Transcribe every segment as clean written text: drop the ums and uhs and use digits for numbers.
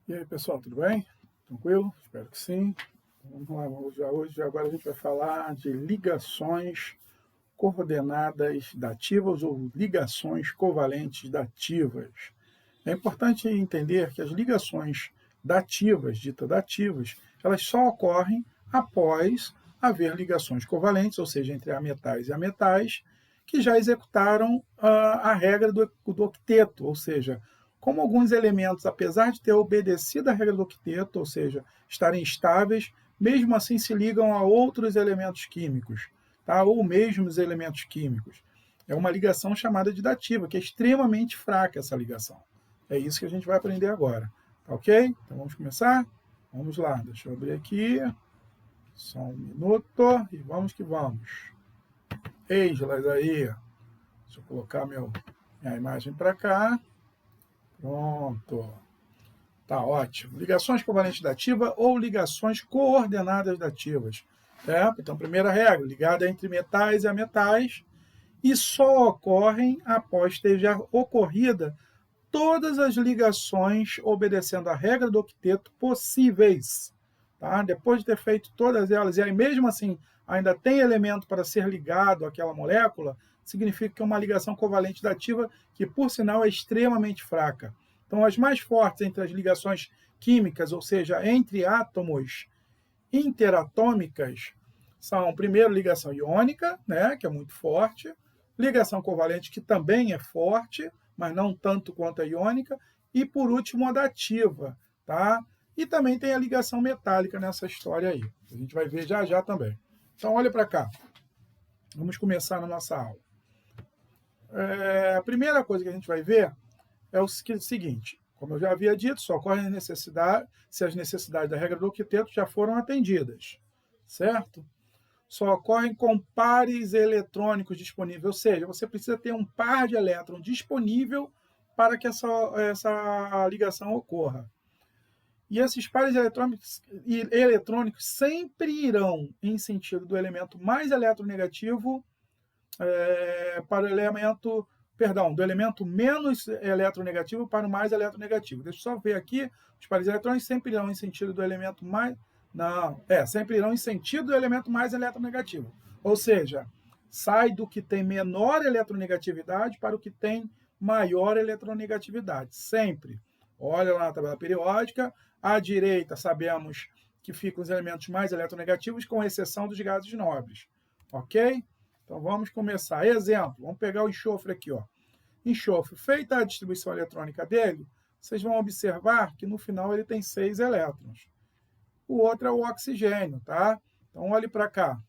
E aí, pessoal, tudo bem? Tranquilo? Espero que sim. Vamos lá, agora a gente vai falar de ligações coordenadas dativas ou ligações covalentes dativas. É importante entender que as ligações dativas, ditas dativas, elas só ocorrem após haver ligações covalentes, ou seja, entre ametais e ametais, que já executaram a regra do octeto, ou seja, como alguns elementos, apesar de ter obedecido a regra do octeto, ou seja, estarem estáveis, mesmo assim se ligam a outros elementos químicos, tá? Ou mesmos elementos químicos. É uma ligação chamada de dativa, que é extremamente fraca essa ligação. É isso que a gente vai aprender agora. Tá ok? Então vamos começar? Vamos lá, deixa eu abrir aqui. Só um minuto e vamos que vamos. Islas aí. Deixa eu colocar minha imagem para cá. Pronto. Tá ótimo. Ligações covalentes dativas ou ligações coordenadas dativas. Então, primeira regra, ligada entre metais e ametais, e só ocorrem após ter já ocorrida todas as ligações obedecendo a regra do octeto possíveis. Tá? Depois de ter feito todas elas, e aí mesmo assim ainda tem elemento para ser ligado àquela molécula, significa que é uma ligação covalente dativa que, por sinal, é extremamente fraca. Então, as mais fortes entre as ligações químicas, ou seja, entre átomos interatômicas, são, primeiro, ligação iônica, né, que é muito forte, ligação covalente, que também é forte, mas não tanto quanto a iônica, e, por último, a dativa. Tá? E também tem a ligação metálica nessa história aí. A gente vai ver já já também. Então, olha para cá. Vamos começar na nossa aula. A primeira coisa que a gente vai ver é o seguinte: como eu já havia dito, só ocorre necessidade se as necessidades da regra do octeto já foram atendidas, certo? Só ocorrem com pares eletrônicos disponíveis, ou seja, você precisa ter um par de elétrons disponível para que essa ligação ocorra. E esses pares eletrônicos sempre irão em sentido do elemento mais eletronegativo para o elemento, perdão, do elemento menos eletronegativo para o mais eletronegativo. Deixa eu só ver aqui, os pares eletrônicos sempre irão em sentido do elemento mais, sempre irão em sentido do elemento mais eletronegativo. Ou seja, sai do que tem menor eletronegatividade para o que tem maior eletronegatividade, sempre. Olha lá na tabela periódica, à direita sabemos que ficam os elementos mais eletronegativos, com exceção dos gases nobres, ok? Então vamos começar. Exemplo, vamos pegar o enxofre aqui. Ó. Enxofre, feita a distribuição eletrônica dele, vocês vão observar que no final ele tem 6 elétrons. O outro é o oxigênio, tá? Então olhe para cá.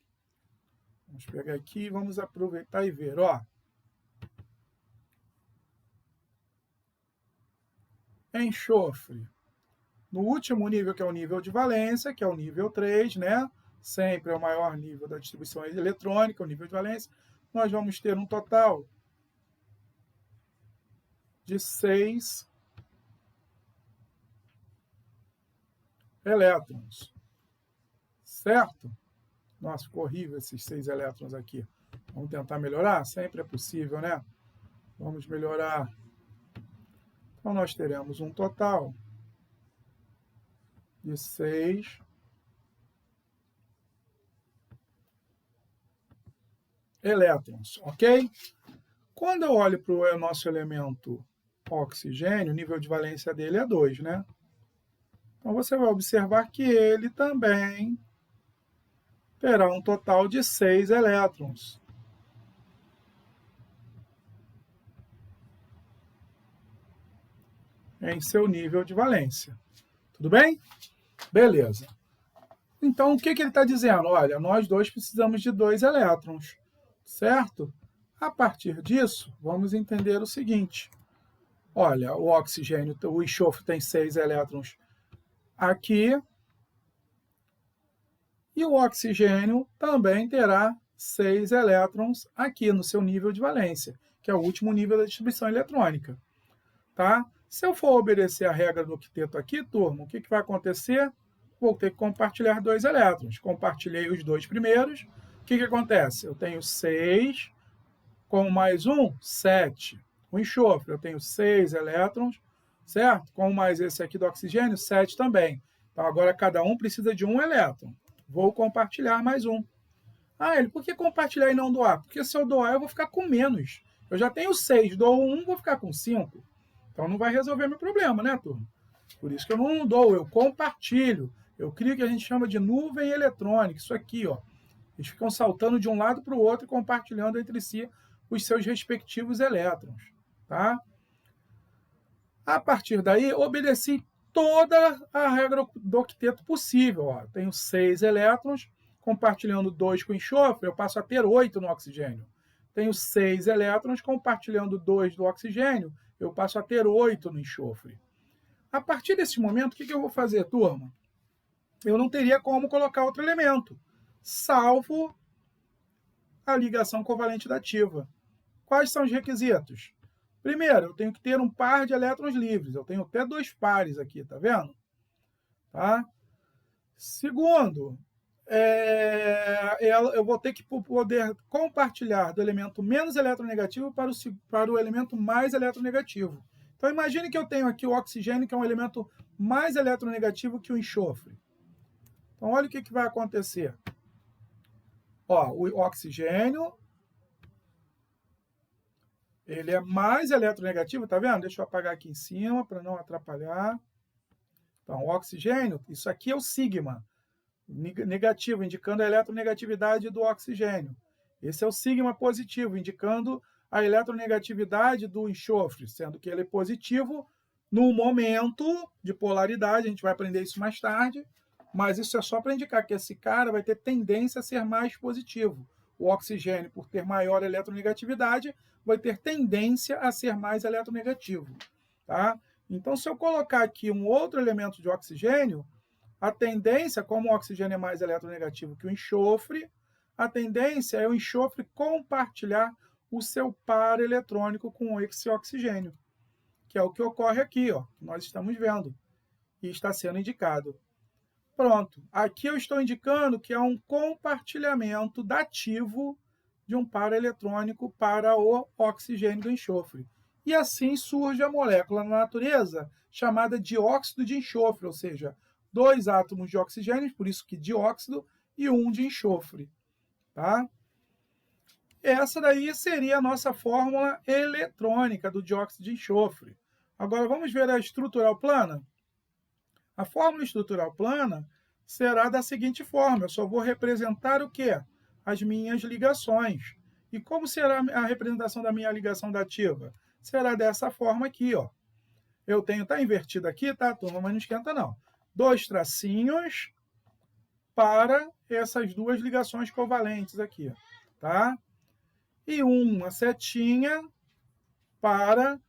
Vamos pegar aqui e vamos aproveitar e ver. Ó. Enxofre. No último nível, que é o nível de valência, que é o nível 3, né? Sempre é o maior nível da distribuição eletrônica, o nível de valência, nós vamos ter um total de 6 elétrons, certo? Nossa, ficou horrível esses 6 elétrons aqui. Vamos tentar melhorar? Sempre é possível, né? Vamos melhorar. Então, nós teremos um total de 6 elétrons, ok? Quando eu olho para o nosso elemento oxigênio, o nível de valência dele é 2, né? Então, você vai observar que ele também terá um total de 6 elétrons. Em seu nível de valência. Tudo bem? Beleza. Então, o que ele está dizendo? Olha, nós dois precisamos de 2 elétrons, certo? A partir disso, vamos entender o seguinte. Olha, o oxigênio, o enxofre tem 6 elétrons aqui, e o oxigênio também terá 6 elétrons aqui no seu nível de valência, que é o último nível da distribuição eletrônica. Tá? Se eu for obedecer a regra do octeto aqui, turma, o que vai acontecer? Vou ter que compartilhar 2 elétrons. Compartilhei os 2 primeiros. O que acontece? Eu tenho 6, com mais 1, 7. O enxofre, eu tenho 6 elétrons, certo? Com mais esse aqui do oxigênio, 7 também. Então, agora cada um precisa de um elétron. Vou compartilhar mais um. Ah, ele, por que compartilhar e não doar? Porque se eu doar, eu vou ficar com menos. Eu já tenho 6, dou um, vou ficar com 5. Então, não vai resolver meu problema, né, turma? Por isso que eu não dou, eu compartilho. Eu crio o que a gente chama de nuvem eletrônica. Isso aqui, ó. Eles ficam saltando de um lado para o outro e compartilhando entre si os seus respectivos elétrons. Tá? A partir daí, obedeci toda a regra do octeto possível. Ó. Tenho 6 elétrons, compartilhando 2 com enxofre, eu passo a ter 8 no oxigênio. Tenho 6 elétrons, compartilhando 2 do oxigênio, eu passo a ter 8 no enxofre. A partir desse momento, o que eu vou fazer, turma? Eu não teria como colocar outro elemento, salvo a ligação covalente dativa. Quais são os requisitos? Primeiro, eu tenho que ter um par de elétrons livres. Eu tenho até 2 pares aqui, tá vendo? Tá? Segundo, eu vou ter que poder compartilhar do elemento menos eletronegativo para o elemento mais eletronegativo. Então, imagine que eu tenho aqui o oxigênio, que é um elemento mais eletronegativo que o enxofre. Então, olha o que vai acontecer. Ó, o oxigênio, ele é mais eletronegativo, tá vendo? Deixa eu apagar aqui em cima para não atrapalhar. Então, o oxigênio, isso aqui é o sigma, negativo, indicando a eletronegatividade do oxigênio. Esse é o sigma positivo, indicando a eletronegatividade do enxofre, sendo que ele é positivo no momento de polaridade, a gente vai aprender isso mais tarde, mas isso é só para indicar que esse cara vai ter tendência a ser mais positivo. O oxigênio, por ter maior eletronegatividade, vai ter tendência a ser mais eletronegativo. Tá? Então, se eu colocar aqui um outro elemento de oxigênio, a tendência, como o oxigênio é mais eletronegativo que o enxofre, a tendência é o enxofre compartilhar o seu par eletrônico com esse oxigênio, que é o que ocorre aqui, ó, que nós estamos vendo, e está sendo indicado. Pronto, aqui eu estou indicando que é um compartilhamento dativo de um par eletrônico para o oxigênio do enxofre. E assim surge a molécula na natureza chamada dióxido de enxofre, ou seja, 2 átomos de oxigênio, por isso que dióxido, e 1 de enxofre. Tá? Essa daí seria a nossa fórmula eletrônica do dióxido de enxofre. Agora vamos ver a estrutural plana? A fórmula estrutural plana será da seguinte forma, eu só vou representar o quê? As minhas ligações. E como será a representação da minha ligação dativa? Será dessa forma aqui, ó. Eu tenho, tá invertido aqui, tá, turma? Mas não esquenta não. 2 tracinhos para essas 2 ligações covalentes aqui, tá? E uma setinha para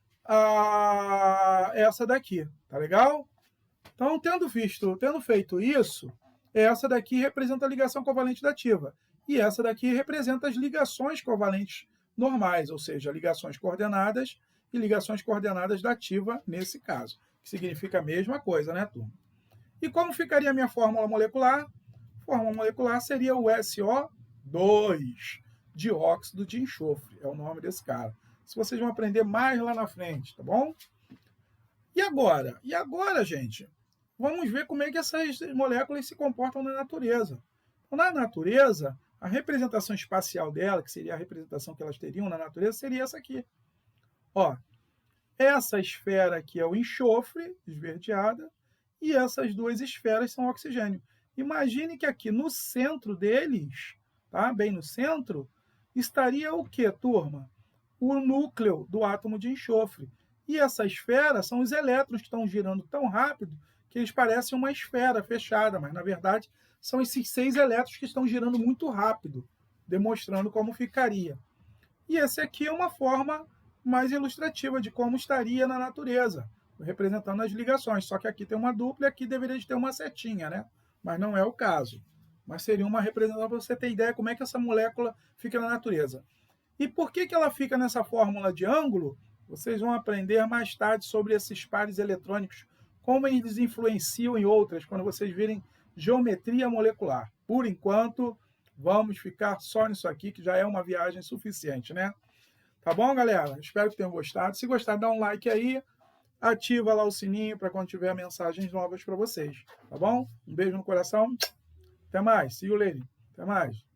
essa daqui, tá legal? Então, tendo feito isso, essa daqui representa a ligação covalente dativa. E essa daqui representa as ligações covalentes normais, ou seja, ligações coordenadas e ligações coordenadas dativa nesse caso, que significa a mesma coisa, né, turma? E como ficaria a minha fórmula molecular? A fórmula molecular seria o SO2, dióxido de enxofre, é o nome desse cara. Isso vocês vão aprender mais lá na frente, tá bom? E agora? E agora, gente? Vamos ver como é que essas moléculas se comportam na natureza. Então, na natureza, a representação espacial dela, que seria a representação que elas teriam na natureza, seria essa aqui. Ó, essa esfera aqui é o enxofre, esverdeada, e essas 2 esferas são oxigênio. Imagine que aqui no centro deles, tá? Bem no centro, estaria o quê, turma? O núcleo do átomo de enxofre. E essa esfera são os elétrons que estão girando tão rápido que eles parecem uma esfera fechada, mas na verdade são esses 6 elétrons que estão girando muito rápido, demonstrando como ficaria. E esse aqui é uma forma mais ilustrativa de como estaria na natureza, representando as ligações. Só que aqui tem uma dupla e aqui deveria ter uma setinha, né? Mas não é o caso. Mas seria uma representação para você ter ideia como é que essa molécula fica na natureza. E por que ela fica nessa fórmula de ângulo? Vocês vão aprender mais tarde sobre esses pares eletrônicos, como eles influenciam em outras, quando vocês virem geometria molecular. Por enquanto, vamos ficar só nisso aqui, que já é uma viagem suficiente, né? Tá bom, galera? Espero que tenham gostado. Se gostar, dá um like aí. ativa lá o sininho para quando tiver mensagens novas para vocês, tá bom? Um beijo no coração. Até mais. See you later. Até mais.